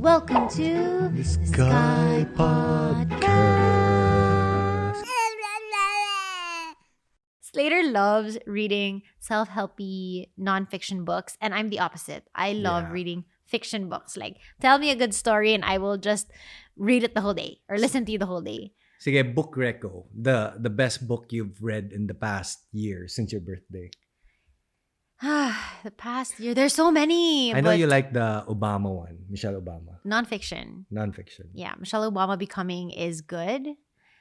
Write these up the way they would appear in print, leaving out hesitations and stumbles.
Welcome to the Sky Podcast. Slater loves reading self-helpy nonfiction books, and I'm the opposite. I love reading fiction books. Like, tell me a good story and I will just read it the whole day or listen to you the whole day. Sige, book reco. The best book you've read in the past year since your birthday. The past year, there's so many. I know you like the Obama one, Michelle Obama. Nonfiction. Nonfiction. Yeah, Michelle Obama Becoming is good.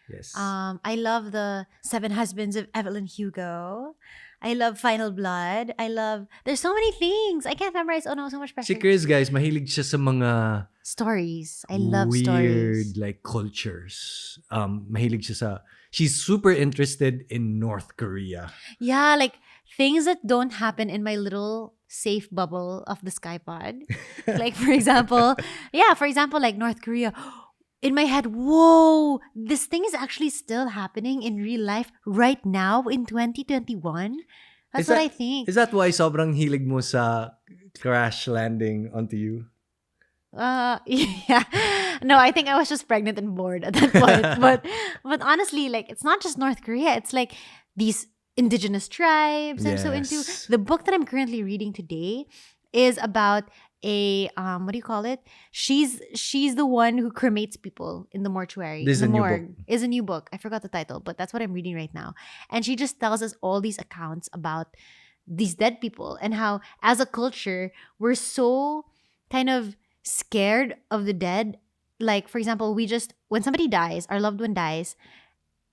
Yes. I love the 7 Husbands of Evelyn Hugo. I love Final Blood. There's so many things. I can't memorize. Oh no, so much pressure. Si Chris, guys, mahilig siya sa mga Stories. I love weird, stories. like, cultures. Mahilig siya sa... She's super interested in North Korea. Yeah, like things that don't happen in my little safe bubble of the Skypod. Like, for example, like North Korea. In my head, whoa, this thing is actually still happening in real life right now in 2021. That's what I think. Is that why sobrang hilig mo sa crash landing onto you? Yeah. No, I think I was just pregnant and bored at that point. but honestly, like, it's not just North Korea. It's like these indigenous tribes I'm so into. The book that I'm currently reading today is about a what do you call it? She's the one who cremates people in the mortuary. This is the a new morgue. book. Is a new book. I forgot the title, but that's what I'm reading right now. And she just tells us all these accounts about these dead people and how, as a culture, we're so kind of scared of the dead. Like, for example, when somebody dies, our loved one dies,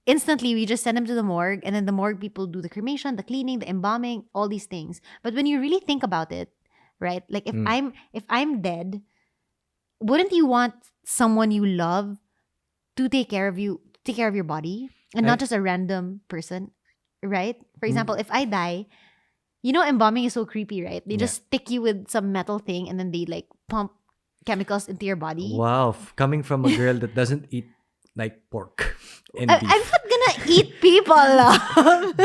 instantly we just send them to the morgue, and then the morgue people do the cremation, the cleaning, the embalming, all these things. But when you really think about it, right? Like, if I'm dead, wouldn't you want someone you love to take care of your body, and not just a random person, right? For example, if I die, embalming is so creepy, right? They just stick you with some metal thing and then they like pump chemicals into your body. Wow, coming from a girl that doesn't eat like pork and beef. I'm not gonna eat people.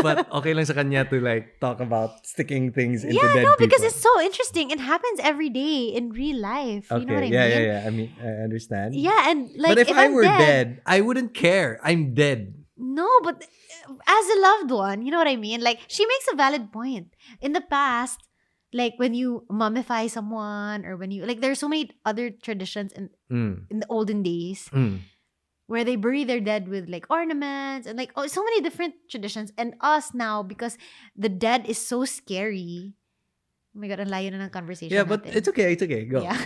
But okay lang sa kanya to like talk about sticking things into dead people. Because it's so interesting. It happens every day in real life. Okay. You know what I mean? Yeah. I mean, I understand. Yeah, and like, but if I I'm were dead, I wouldn't care. I'm dead. No, but as a loved one, you know what I mean? Like, she makes a valid point. In the past, like when you mummify someone, or when you, like, there's so many other traditions in the olden days where they bury their dead with like ornaments and like so many different traditions. And us now, because the dead is so scary. Oh my God, ang layo na ng conversation. Yeah, but natin. it's okay. Go. Yeah.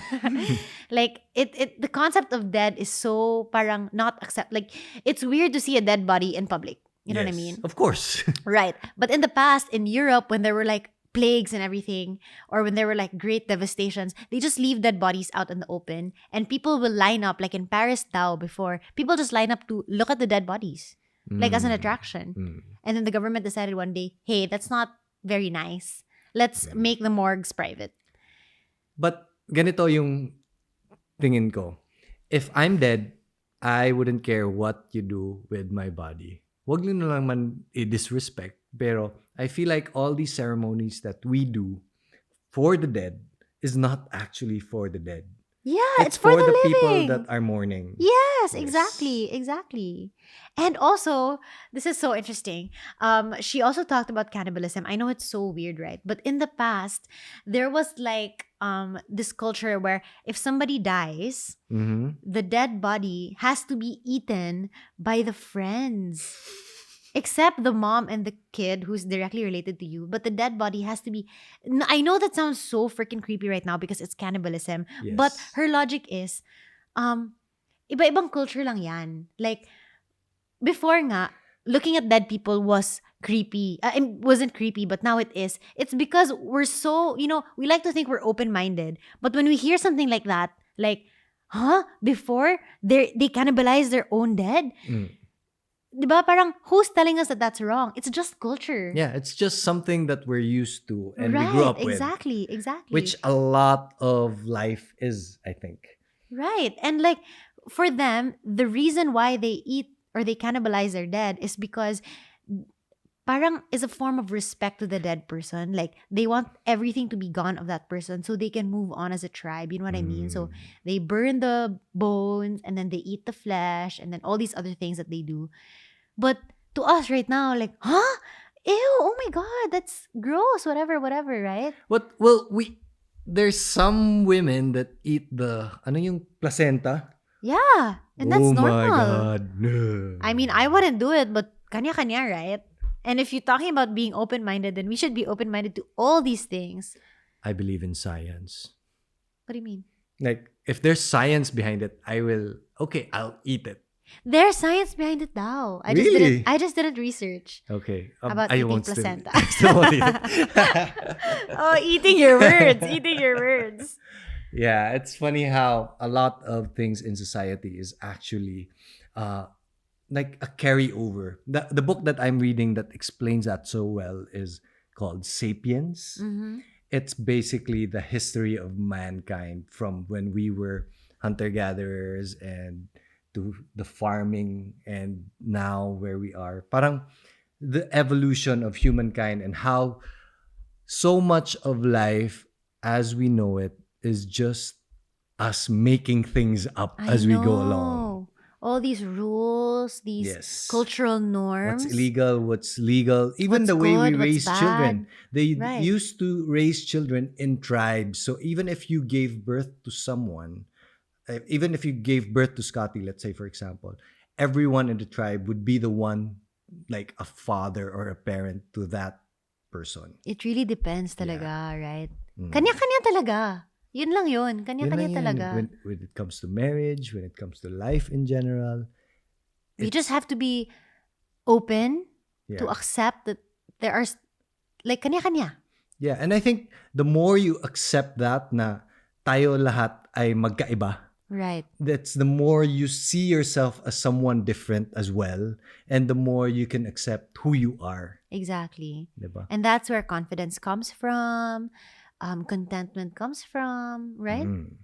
Like, the concept of dead is so parang not accept. Like, it's weird to see a dead body in public. You know what I mean? Of course. Right. But in the past, in Europe, when there were like plagues and everything, or when there were like great devastations, they just leave dead bodies out in the open, and people will line up, like in Paris now before, people just line up to look at the dead bodies, like as an attraction. And then the government decided one day, hey, that's not very nice. Let's make the morgues private. But ganito yung tingin ko. If I'm dead, I wouldn't care what you do with my body. Wag nyo na lang man i-disrespect. Pero I feel like all these ceremonies that we do for the dead is not actually for the dead. Yeah, it's for the living. People that are mourning. Yes, exactly. And also, this is so interesting. She also talked about cannibalism. I know it's so weird, right? But in the past, there was like this culture where if somebody dies, the dead body has to be eaten by the friends. Except the mom and the kid who's directly related to you. But the dead body has to be... I know that sounds so freaking creepy right now because it's cannibalism. Yes. But her logic is, iba-ibang culture lang yan. Like, before nga, looking at dead people was creepy. It wasn't creepy, but now it is. It's because we're so... we like to think we're open-minded. But when we hear something like that, like, before, they cannibalize their own dead? Diba, parang, who's telling us that that's wrong? It's just culture. Yeah, it's just something that we're used to and we grew up with. Exactly. Which a lot of life is, I think. Right. And like, for them, the reason why they eat or they cannibalize their dead is because parang is a form of respect to the dead person. Like, they want everything to be gone of that person so they can move on as a tribe. You know what I mean? So they burn the bones and then they eat the flesh and then all these other things that they do. But to us right now, like, huh? Ew, oh my God, that's gross, whatever, right? Well, there's some women that eat the, ano yung placenta? Yeah, and that's Oh my normal. God. No. I mean, I wouldn't do it, but kanya-kanya, right? And if you're talking about being open-minded, then we should be open-minded to all these things. I believe in science. What do you mean? Like, if there's science behind it, I'll eat it. There's science behind it now. Really? I just didn't research Okay. about I eating won't still- placenta. I still won't eat it. Oh, eating your words. Eating your words. Yeah, it's funny how a lot of things in society is actually like a carryover. The book that I'm reading that explains that so well is called Sapiens. Mm-hmm. It's basically the history of mankind from when we were hunter-gatherers and to the farming and now where we are. Parang the evolution of humankind and how so much of life as we know it is just us making things up I as we go know. along. All these rules, these Yes. cultural norms. What's illegal, what's legal, even What's the way we good, what's raise children. They Right. used to raise children in tribes. So even if you gave birth to someone, even if you gave birth to Scotty, let's say for example, everyone in the tribe would be the one, like a father or a parent to that person. It really depends talaga, right? Mm. Kanya-kanya talaga. Yun lang yun. Yun Kanya-kanya lang yan. talaga. When it comes to marriage, when it comes to life in general. We just have to be open to Yeah. accept that there are, like, kanya-kanya. Yeah, and I think the more you accept that na tayo lahat ay magkaiba, Right. that's the more you see yourself as someone different as well, and the more you can accept who you are. Exactly. Diba? And that's where confidence comes from, contentment comes from, right? Mm.